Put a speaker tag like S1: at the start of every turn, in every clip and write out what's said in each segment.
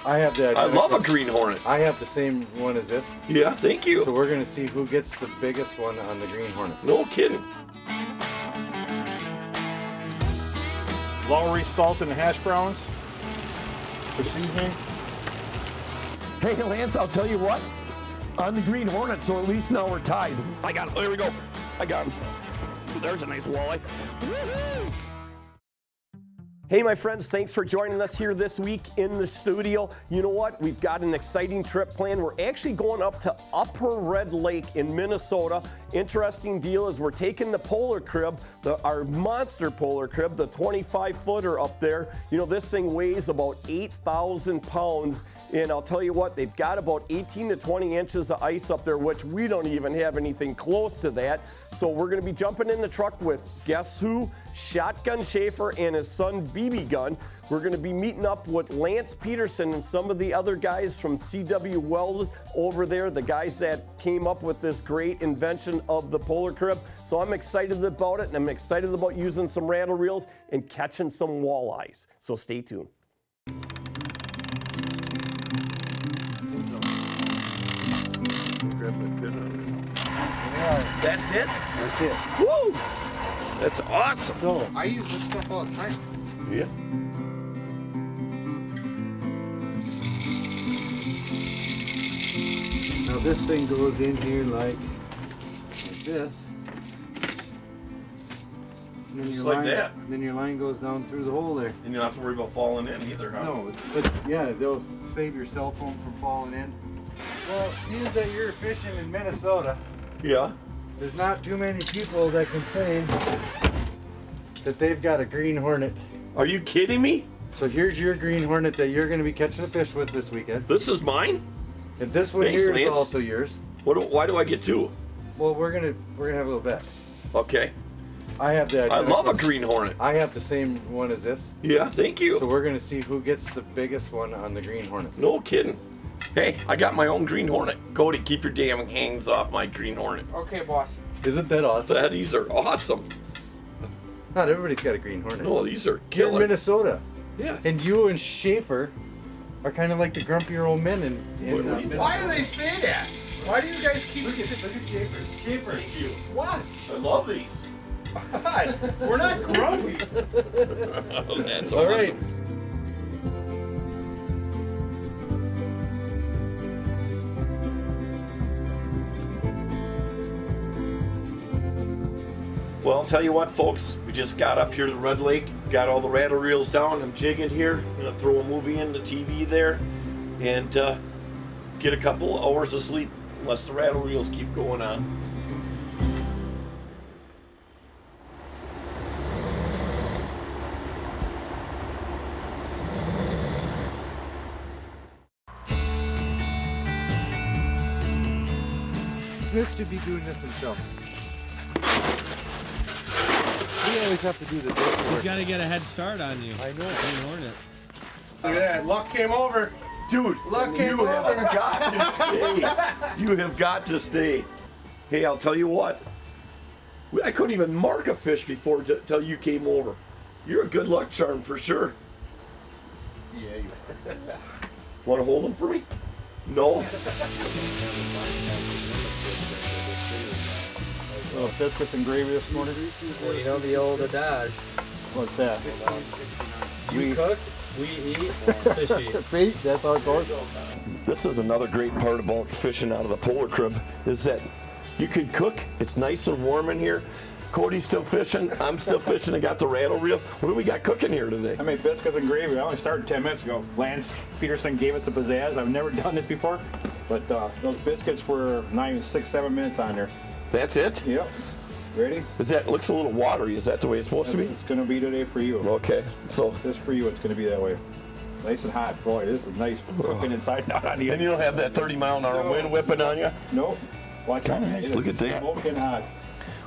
S1: I have the.
S2: I love a green hornet.
S1: I have the same one as this.
S2: Yeah, thank you.
S1: So we're gonna see who gets the biggest one on the green hornet.
S2: No kidding.
S3: Lowry salt and hash browns for seasoning.
S4: Hey, Lance, I'll tell you what. On the green hornet, so at least now we're tied. I got him. There we go. I got him. There's a nice walleye. Woo-hoo! Hey, my friends, thanks for joining us here this week in the studio. You know what? We've got an exciting trip planned. We're actually going up to Upper Red Lake in Minnesota. Interesting deal is we're taking the polar crib, our monster polar crib, the 25-footer up there. You know, this thing weighs about 8,000 pounds. And I'll tell you what, they've got about 18 to 20 inches of ice up there, which we don't even have anything close to that. So we're going to be jumping in the truck with, guess who? Shotgun Schaefer and his son BB Gun. We're going to be meeting up with Lance Peterson and some of the other guys from CW Weld over there, the guys that came up with this great invention of the polar crib. So I'm excited about it, and I'm excited about using some rattle reels and catching some walleyes. So stay tuned.
S2: That's it?
S1: That's it.
S2: Woo! That's awesome.
S1: So
S5: I use this stuff all the time.
S2: Yeah.
S1: now this thing goes in here like this. And then
S2: Just
S1: your
S2: like
S1: line,
S2: that.
S1: Then your line goes down through the hole there.
S2: And you don't have to worry about falling in either, huh?
S1: No, but yeah, they'll save your cell phone from falling in. Well, seeing that you're fishing in Minnesota,
S2: Yeah.
S1: there's not too many people that can say that they've got a green hornet.
S2: Are you kidding me?
S1: So here's your green hornet that you're going to be catching a fish with this weekend.
S2: This is mine?
S1: And this one
S2: Thanks,
S1: here is
S2: Lance.
S1: also yours.
S2: Why do I get two?
S1: Well, we're gonna have a little bet.
S2: Okay.
S1: I have the.
S2: I love a green hornet.
S1: I have the same one as this.
S2: Yeah, thank
S1: So
S2: you.
S1: we're gonna see who gets the biggest one on the green hornet.
S2: No kidding. Hey, I got my own green hornet. Cody, keep your damn hands off my green hornet.
S5: Okay, boss.
S1: Isn't that awesome?
S2: These are awesome.
S1: Not everybody's got a green hornet.
S2: No, these are
S1: You're in
S2: killer.
S1: Minnesota,
S2: Yeah.
S1: and you and Schaefer are kind of like the grumpier old men in Minnesota.
S5: Why do they say that? Why do you guys keep...
S1: Look at Schaefer. Schaefer.
S2: Thank you.
S5: What?
S2: I love these.
S5: God, we're not grumpy.
S2: That's
S1: All right.
S2: awesome. Well, I'll tell you what, folks, we just got up here to the Red Lake, got all the rattle reels down. I'm jigging here. I'm gonna throw a movie in the TV there, and get a couple hours of sleep, unless the rattle reels keep going on.
S1: Smith should be doing this himself. We always have to do the dirty
S6: He's
S1: work.
S6: got to get a head start on you.
S1: I know.
S6: Green Hornet.
S5: Look at that. Luck came over.
S2: Dude,
S5: Luck came
S2: you have
S5: over.
S2: got to stay. You have got to stay. Hey, I'll tell you what. I couldn't even mark a fish before till you came over. You're a good luck charm for sure.
S5: Yeah, you...
S2: Want to hold them for me? No?
S1: Oh, biscuits and gravy this morning.
S7: Well, you know the old adage.
S1: What's that?
S7: You cook, we eat, fish eat.
S1: Feet, that's how it goes.
S2: This is another great part about fishing out of the polar crib, is that you can cook. It's nice and warm in here. Cody's still fishing. I'm still fishing. I got the rattle reel. What do we got cooking here today?
S3: I made biscuits and gravy. I only started 10 minutes ago. Lance Peterson gave us the pizzazz. I've never done this before, but those biscuits were not even 6-7 minutes on there.
S2: That's it?
S3: Yep. Ready?
S2: Looks a little watery. Is that the way it's supposed to be?
S3: It's going to be today for you.
S2: Okay, so.
S3: Just for you, it's going to be that way. Nice and hot. Boy, this is nice for cooking inside, not on the
S2: And you don't have that 30-mile-an-hour wind whipping on you?
S3: Nope. Watch
S2: kinda
S3: it.
S2: nice.
S3: It
S2: Look
S3: is
S2: at that.
S3: Smoking hot.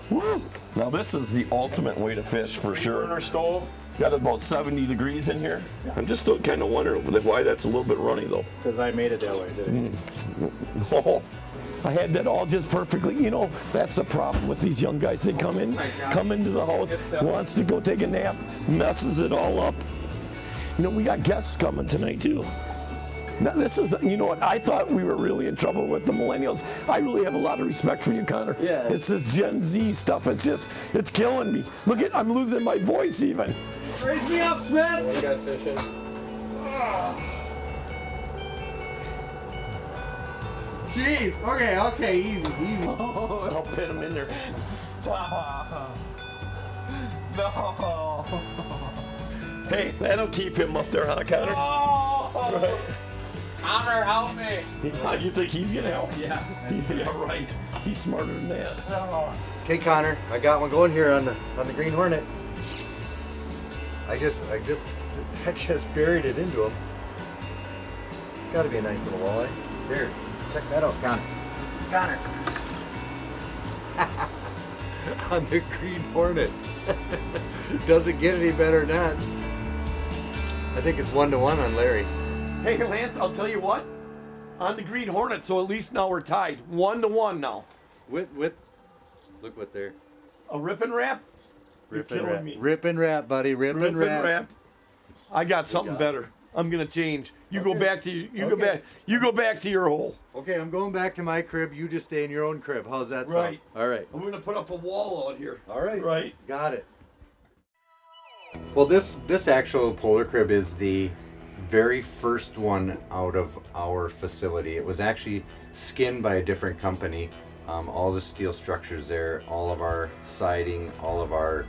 S2: Woo! Now this is the ultimate way to fish for sure.
S3: Burner stove.
S2: Got about 70 degrees in here. I'm just still kind of wondering why that's a little bit runny though.
S3: Because I made it that way, didn't I?
S2: Oh, I had that all just perfectly. You know, that's the problem with these young guys. They come into the house, wants to go take a nap, messes it all up. You know, we got guests coming tonight too.
S4: Now, this is, you know what, I thought we were really in trouble with the millennials. I really have a lot of respect for you, Connor.
S7: Yeah.
S4: It's this Gen Z stuff. It's killing me. Look at, I'm losing my voice even.
S7: Raise me up, Smith! We got fishing.
S5: Jeez. Okay, easy.
S4: I'll pin him in there.
S7: Stop. No.
S4: Hey, that'll keep him up there, huh, Connor?
S7: Oh.
S4: Right.
S7: Connor, help me.
S4: You think he's gonna help?
S7: Yeah.
S4: Yeah, right. He's smarter than that.
S1: Okay, Connor, I got one going here on the Green Hornet. I just buried it into him. It's got to be a nice little walleye. Here, check that out, Connor. Connor. On the Green Hornet. Doesn't get any better than that. I think it's 1-to-1 on Larry.
S4: Hey, Lance, I'll tell you what. On the Green Hornet, so at least now we're tied. 1-to-1 now.
S1: With look what they're.
S4: A rip and wrap? You're
S1: Rip and
S4: killing
S1: wrap.
S4: me.
S1: Rip and wrap, buddy. Rip and wrap.
S4: I got something better. I'm gonna change. You go back to you go back to your hole.
S1: Okay, I'm going back to my crib. You just stay in your own crib. How's that sound?
S4: Right.
S1: All right.
S4: I'm gonna put up a wall out here.
S1: All right.
S4: Right.
S1: Got it. Well, this actual polar crib is the very first one out of our facility. It was actually skinned by a different company. All the steel structures there, all of our siding, all of our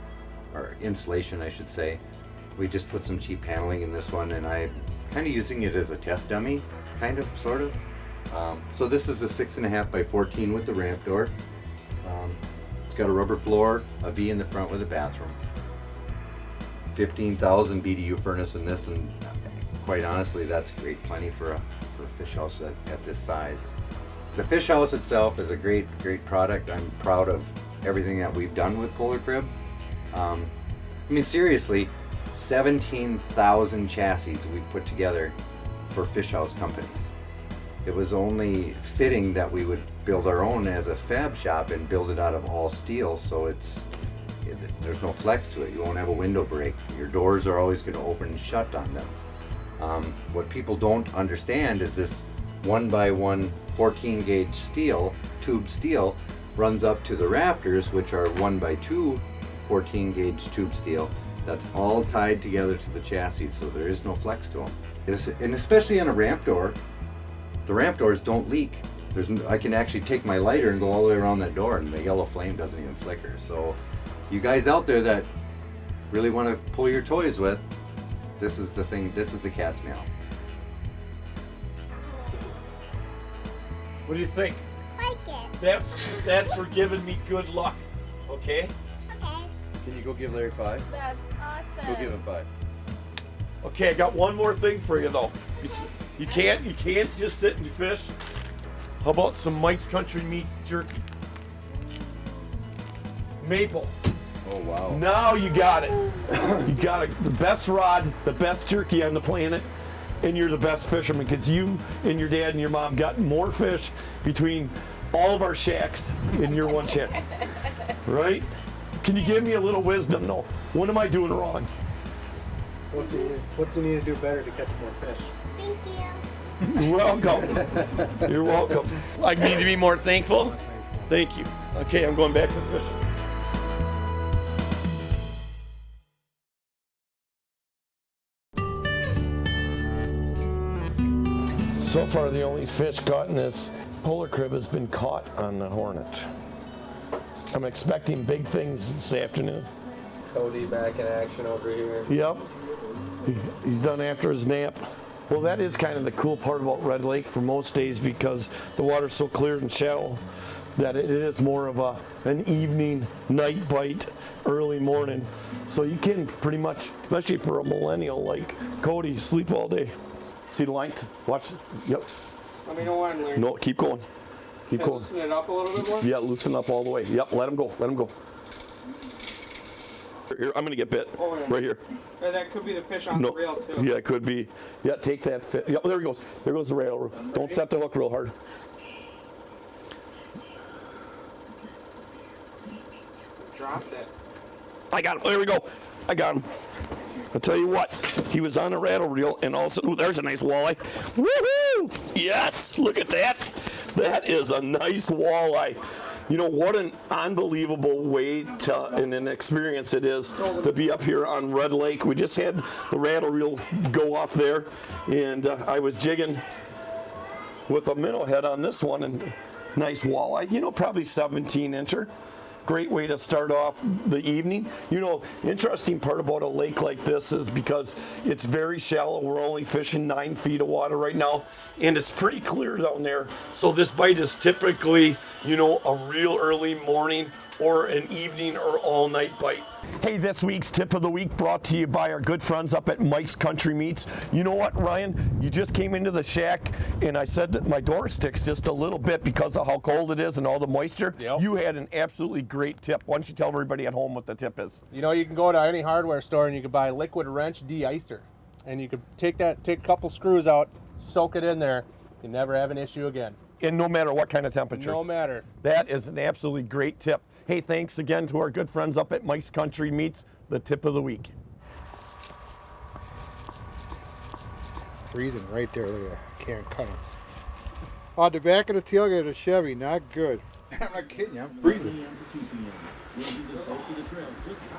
S1: insulation, I should say. We just put some cheap paneling in this one, and I'm kind of using it as a test dummy, kind of, sort of. So this is a 6.5 by 14 with the ramp door. It's got a rubber floor, a V in the front with a bathroom. 15,000 BTU furnace in this, and quite honestly, that's great plenty for a fish house at this size. The fish house itself is a great product. I'm proud of everything that we've done with Polar Crib. I mean, seriously, 17,000 chassis we put together for fish house companies. It was only fitting that we would build our own as a fab shop and build it out of all steel, so there's no flex to it. You won't have a window break. Your doors are always going to open and shut on them. What people don't understand is this 1x1 14 gauge steel, tube steel, runs up to the rafters, which are 1x2 14 gauge tube steel. That's all tied together to the chassis, so there is no flex to them. And especially on a ramp door, the ramp doors don't leak. I can actually take my lighter and go all the way around that door, and the yellow flame doesn't even flicker. So you guys out there that really want to pull your toys with, this is the thing, this is the cat's meow.
S4: What do you think?
S6: Like it.
S4: That's for giving me good luck. Okay?
S6: Okay.
S1: Can you go give Larry 5?
S6: That's awesome.
S1: Go give him 5.
S4: Okay, I got one more thing for you though. You can't just sit and fish. How about some Mike's Country Meats jerky? Maple.
S1: Oh wow.
S4: Now you got it. You got it. The best rod, the best jerky on the planet, and you're the best fisherman because you and your dad and your mom got more fish between all of our shacks in your one shack. Right? Can you give me a little wisdom though? What am I doing wrong?
S7: What's he need to do better to catch more fish?
S6: Thank you.
S4: You're welcome. You're welcome. I need to be more thankful. Thank you. Okay, I'm going back to fishing. So far, the only fish caught in this Polar Crib has been caught on the Hornet. I'm expecting big things this afternoon.
S7: Cody back in action over here.
S4: Yep. He's done after his nap. Well, that is kind of the cool part about Red Lake for most days because the water's so clear and shallow that it is more of an evening night bite, early morning. So you can pretty much, especially for a millennial like Cody, sleep all day. See the light? Watch. Yep.
S7: Let me know when, Larry.
S4: No, keep going. Keep going.
S7: Loosen it up a little bit more?
S4: Yeah, loosen up all the way. Yep, let him go. Let him go. Here, I'm gonna get bit.
S7: Oh, yeah.
S4: Right here.
S7: That could be the fish on
S4: No.
S7: the reel, too.
S4: Yeah, it could be. Yeah, take that fish. Yeah, there he goes. There goes the rail. Don't set the hook real hard.
S7: Dropped it.
S4: I got him. There we go. I got him. I'll tell you what, he was on a rattle reel and also, ooh, there's a nice walleye. Woohoo! Yes, look at that. That is a nice walleye. You know, what an unbelievable way to, and an experience it is to be up here on Red Lake. We just had the rattle reel go off there, and I was jigging with a minnow head on this one, and nice walleye, you know, probably 17-incher. Great way to start off the evening. You know, interesting part about a lake like this is because it's very shallow. We're only fishing 9 feet of water right now, and it's pretty clear down there. So this bite is typically, you know, a real early morning or an evening or all night bite. Hey, this week's tip of the week brought to you by our good friends up at Mike's Country Meats. You know what, Ryan? You just came into the shack and I said that my door sticks just a little bit because of how cold it is and all the moisture.
S8: Yep.
S4: You had an absolutely great tip. Why don't you tell everybody at home what the tip is?
S8: You know, you can go to any hardware store and you can buy liquid wrench de-icer. And you can take a couple screws out, soak it in there, you never have an issue again.
S4: And no matter what kind of temperatures.
S8: No matter.
S4: That is an absolutely great tip. Hey, thanks again to our good friends up at Mike's Country Meats, the tip of the week.
S9: Freezing right there. Look at that. Can't cut him. On the back of the tailgate of the Chevy, not good. I'm not kidding you. I'm freezing.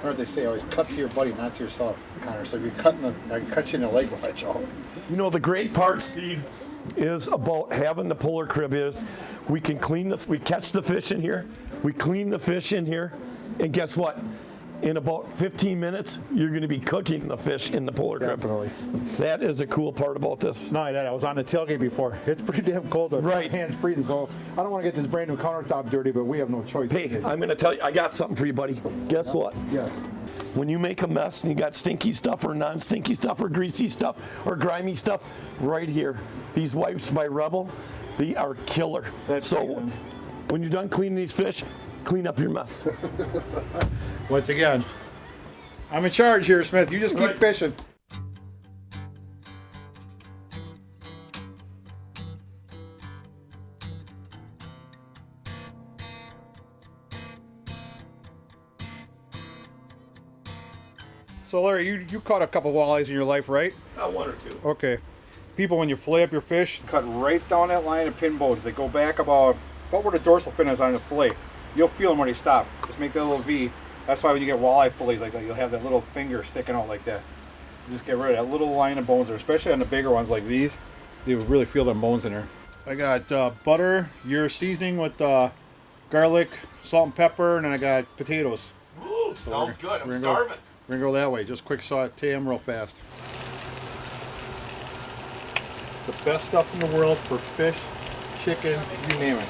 S9: Or they say always cut to your buddy, not to yourself, Connor. So if you're cutting I cut you in the leg while I jump.
S4: You know, the great part, Steve, is about having the polar crib is we can we catch the fish in here, we clean the fish in here, and guess what? In about 15 minutes, you're going to be cooking the fish in the polar crib.
S3: Definitely.
S4: That is a cool part about this.
S3: Not only that, I was on the tailgate before. It's pretty damn cold.
S4: Right.
S3: My hands freezing, so I don't want to get this brand new countertop dirty, but we have no choice.
S4: Hey, I'm going to tell you, I got something for you, buddy. Guess what?
S3: Yes.
S4: When you make a mess and you got stinky stuff or non-stinky stuff or greasy stuff or grimy stuff, right here, these wipes by Rebel, they are killer. So when you're done cleaning these fish, clean up your mess.
S9: Once again, I'm in charge here, Smith. You just keep fishing. So Larry, you caught a couple walleyes in your life, right?
S4: One or two.
S9: Okay. People, when you fillet up your fish, cut right down that line of pin bones. They go back about where the dorsal fin is on the fillet. You'll feel them when they stop. Just make that little V. That's why when you get walleye fillets like that, you'll have that little finger sticking out like that. You just get rid of that little line of bones there, especially on the bigger ones like these. You really feel them bones in there. I got butter, your seasoning with garlic, salt and pepper, and then I got potatoes.
S4: Ooh,
S9: So
S4: sounds good. I'm starving.
S9: We're gonna go that way. Just quick saute them real fast. The best stuff in the world for fish, chicken, you name it.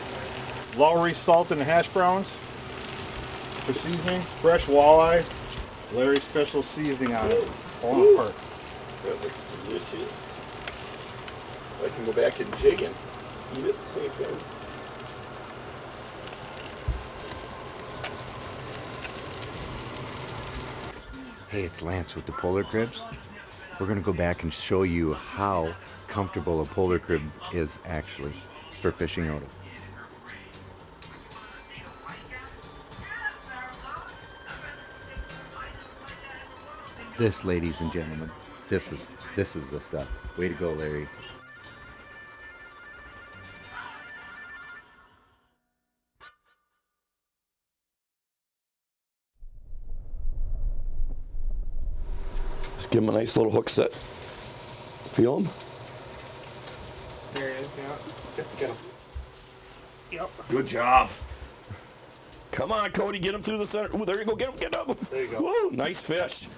S9: Lowry salt and hash browns for seasoning. Fresh walleye. Larry's special seasoning on it. Falling apart.
S4: That looks delicious. I can go back and jig and eat it the same thing.
S1: Hey, it's Lance with the Polar Cribs. We're going to go back and show you how comfortable a polar crib is actually for fishing out of. This, ladies and gentlemen, this is the stuff. Way to go, Larry.
S4: Just give him a nice little hook set. Feel him?
S8: There it is, yeah. Get him. Yep.
S4: Good job. Come on, Cody, get him through the center. Ooh, there you go, get him.
S8: There you go.
S4: Woo, nice fish.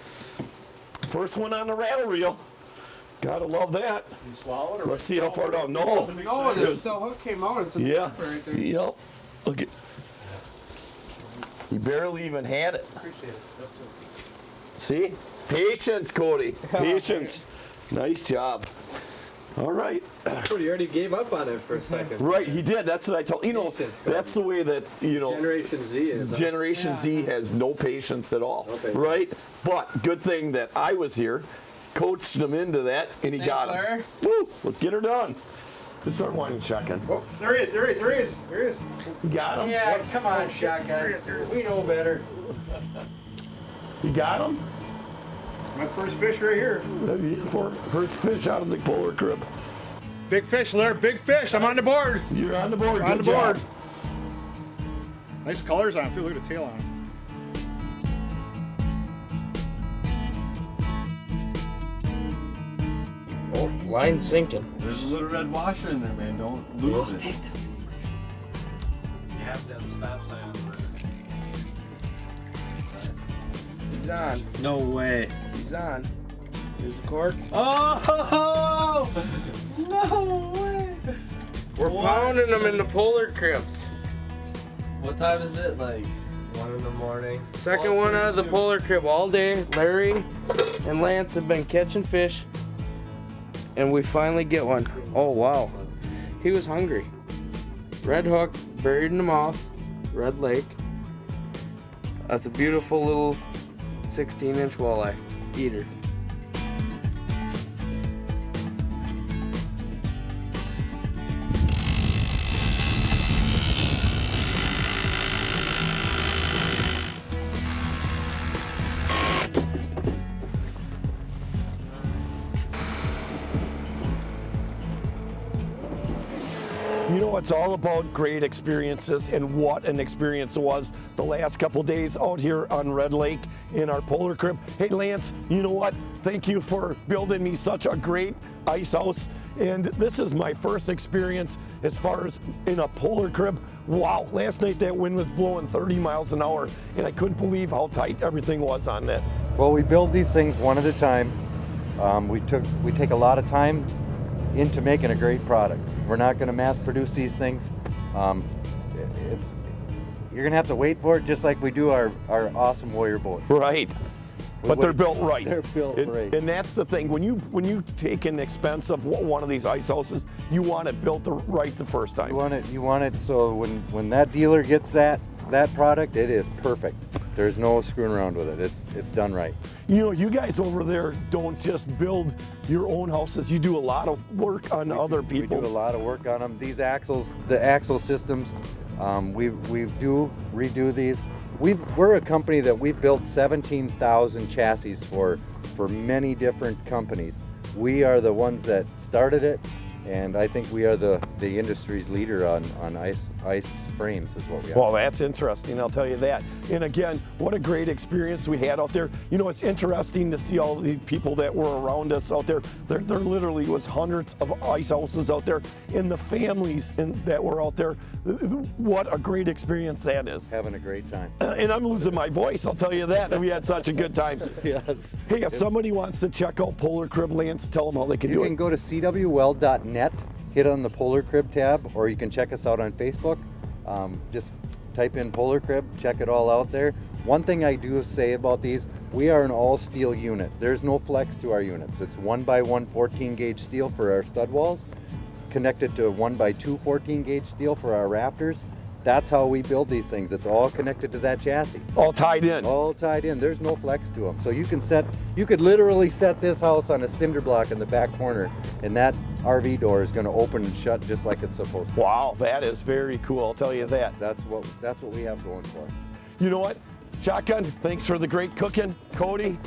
S4: First one on the rattle reel. Gotta love that.
S8: You swallowed it?
S4: Let's see how far down. No.
S5: No, the hook came out. It's a
S4: Yeah.
S5: right there.
S4: Yep. Look at. He barely even had it.
S8: Appreciate it. That's just...
S4: See? Patience, Cody. Patience. Nice job. All right.
S7: You already gave up on it for a second.
S4: Right, he did. That's what I told you. Know,
S7: Patience,
S4: that's the way that
S7: Generation Z is.
S4: Generation Z has no patience at all,
S7: No patience.
S4: right? But good thing that I was here, coached him into that, and he
S5: Thanks,
S4: got him.
S5: Larry.
S4: Woo! Let's get her done. Let's start wine checking.
S9: Oh, there he is.
S4: You got him.
S7: Yeah, come on, shotgun. We know better.
S4: You got him.
S3: My first fish right here.
S4: First fish out of the polar crib.
S9: Big fish, Lair. Big fish. I'm on the board.
S4: You're on the board.
S9: On
S4: Good
S9: the board.
S4: job.
S9: Nice colors on him too. Look at the tail on him.
S7: Oh, line sinking.
S5: There's a little red washer in there, man. Don't lose it. You have to have a stop sign on the
S7: He's on.
S5: No way.
S7: He's on. Here's the cork.
S5: Oh! No way.
S7: We're pounding them in the polar cribs.
S5: What time is it? Like 1 in the morning.
S7: Second one out of the polar crib all day. Larry and Lance have been catching fish. And we finally get one. Oh wow. He was hungry. Red hook, buried in the mouth, red lake. That's a beautiful little 16-inch walleye eater.
S4: You know, it's all about great experiences, and what an experience it was the last couple days out here on Red Lake in our polar crib. Hey Lance, you know what? Thank you for building me such a great ice house. And this is my first experience as far as in a polar crib. Wow, last night that wind was blowing 30 miles an hour, and I couldn't believe how tight everything was on that.
S1: Well, we build these things one at a time. We take a lot of time into making a great product. We're not going to mass produce these things. You're going to have to wait for it, just like we do our awesome Warrior boats.
S4: Right. But they're built right.
S1: They're built right.
S4: And that's the thing. When you take an expensive one of these ice houses, you want it built right the first time.
S1: You want it so when that dealer gets that product, it is perfect. There's no screwing around with it. It's done right.
S4: You know, you guys over there don't just build your own houses. You do a lot of work on other people's.
S1: We do a lot of work on them. These axles, the axle systems, we do redo these. We're a company that we've built 17,000 chassis for many different companies. We are the ones that started it, and I think we are the industry's leader on ice frames is what we are.
S4: Well, that's interesting, I'll tell you that. And again, what a great experience we had out there. You know, it's interesting to see all the people that were around us out there. There literally was hundreds of ice houses out there, and the families that were out there. What a great experience that is.
S1: Having a great time.
S4: And I'm losing my voice, I'll tell you that. We had such a good time.
S1: Yes.
S4: Hey, if somebody wants to check out Polar Crib, Lance, tell them how they can do it.
S1: You can go to cwweld.net, hit on the Polar Crib tab, or you can check us out on Facebook. Just type in Polar Crib, check it all out there. One thing I do say about these, we are an all steel unit. There's no flex to our units. It's 1x1 14 gauge steel for our stud walls, connected to 1x2 14 gauge steel for our rafters. That's how we build these things. It's all connected to that chassis.
S4: All tied in.
S1: All tied in. There's no flex to them. So you could literally set this house on a cinder block in the back corner, and that RV door is going to open and shut just like it's supposed to.
S4: Wow, that is very cool, I'll tell you that.
S1: That's what we have going for us.
S4: You know what? Shotgun, thanks for the great cooking. Cody,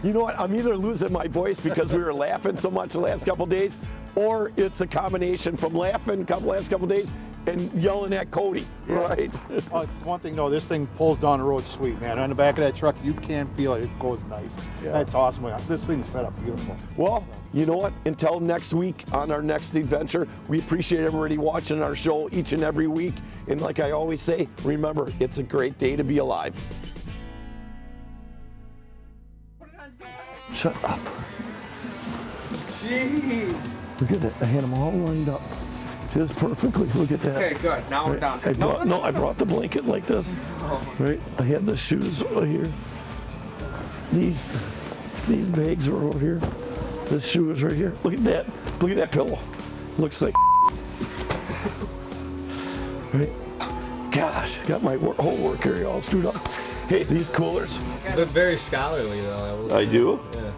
S4: you know what? I'm either losing my voice because we were laughing so much the last couple days, or it's a combination from laughing the last couple days and yelling at Cody, right?
S9: One thing though, this thing pulls down the road sweet, man. On the back of that truck, you can feel it. It goes nice.
S1: Yeah.
S9: That's awesome. This thing's set up beautiful.
S4: Well, you know what? Until next week on our next adventure, we appreciate everybody watching our show each and every week. And like I always say, remember, it's a great day to be alive. Shut up.
S7: Jeez.
S4: Look at that. I had them all lined up just perfectly. Look at that.
S7: Okay, good. Now we're down.
S4: I brought the blanket like this. Right? I had the shoes right here. These bags are over here. The shoes right here. Look at that. Look at that pillow. Looks like right? Gosh, got my whole work area all screwed up. Hey, these coolers.
S5: They're very scholarly, though.
S4: I do?
S5: Yeah.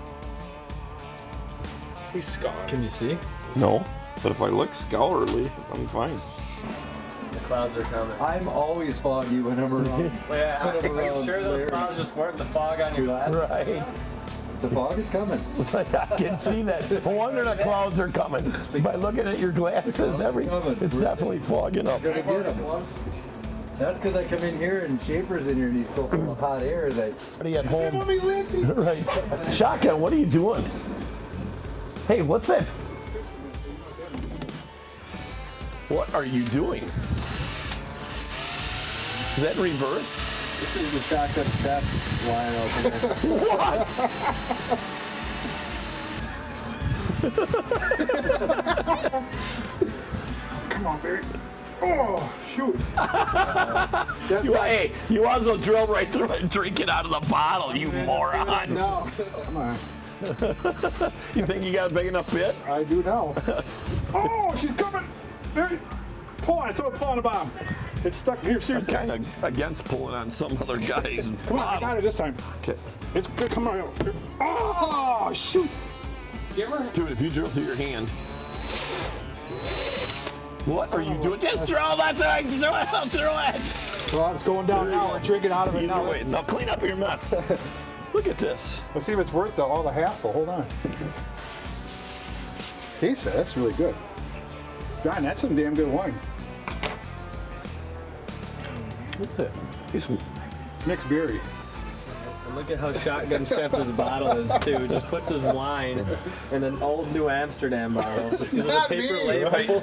S7: He's scarred.
S5: Can you see?
S4: No, but if I look scholarly, I'm fine.
S5: The clouds are coming.
S1: I'm always foggy when I'm around.
S5: Yeah, I'm sure those clouds just weren't the fog on your glasses.
S4: Right.
S1: The fog is coming.
S4: It's like I can see that. No wonder the clouds are coming. By looking at your glasses, it's definitely fogging up.
S1: Gonna get 'em. That's because I come in here and Schaefer's in here and he's so full of hot air that.
S4: Somebody at home. Right. Shotgun, what are you doing? Hey, what's that? What are you doing? Is that in reverse?
S5: This is the shotgun step line opener.
S4: What?
S3: Come on, Barry. Oh, shoot.
S4: You also drill right through it and drink it out of the bottle, you moron.
S3: No. Come on.
S4: You think you got a big enough bit?
S3: I do now. Oh, she's coming. Barry. Pull on. Someone pull on the bottom. It's stuck here.
S4: I'm
S3: Seriously.
S4: kind of against pulling on some other guys.
S3: Come on, I got it this time.
S4: Okay.
S3: It's good. Come on. Oh, shoot.
S4: Dude, if you drill through your hand. What are you doing? Just drill that thing! Through it!
S3: Well, it's going down now. We're drinking out of it now.
S4: Wait, now clean up your mess. Look at this.
S3: Let's see if it's worth all the hassle. Hold on. Taste that. That's really good. John, that's some damn good wine.
S4: What's it? He's
S3: Mixed berry.
S5: And look at how shotgun stepped his bottle is too. Just puts his wine in an old New Amsterdam bottle. Just uses a paper label.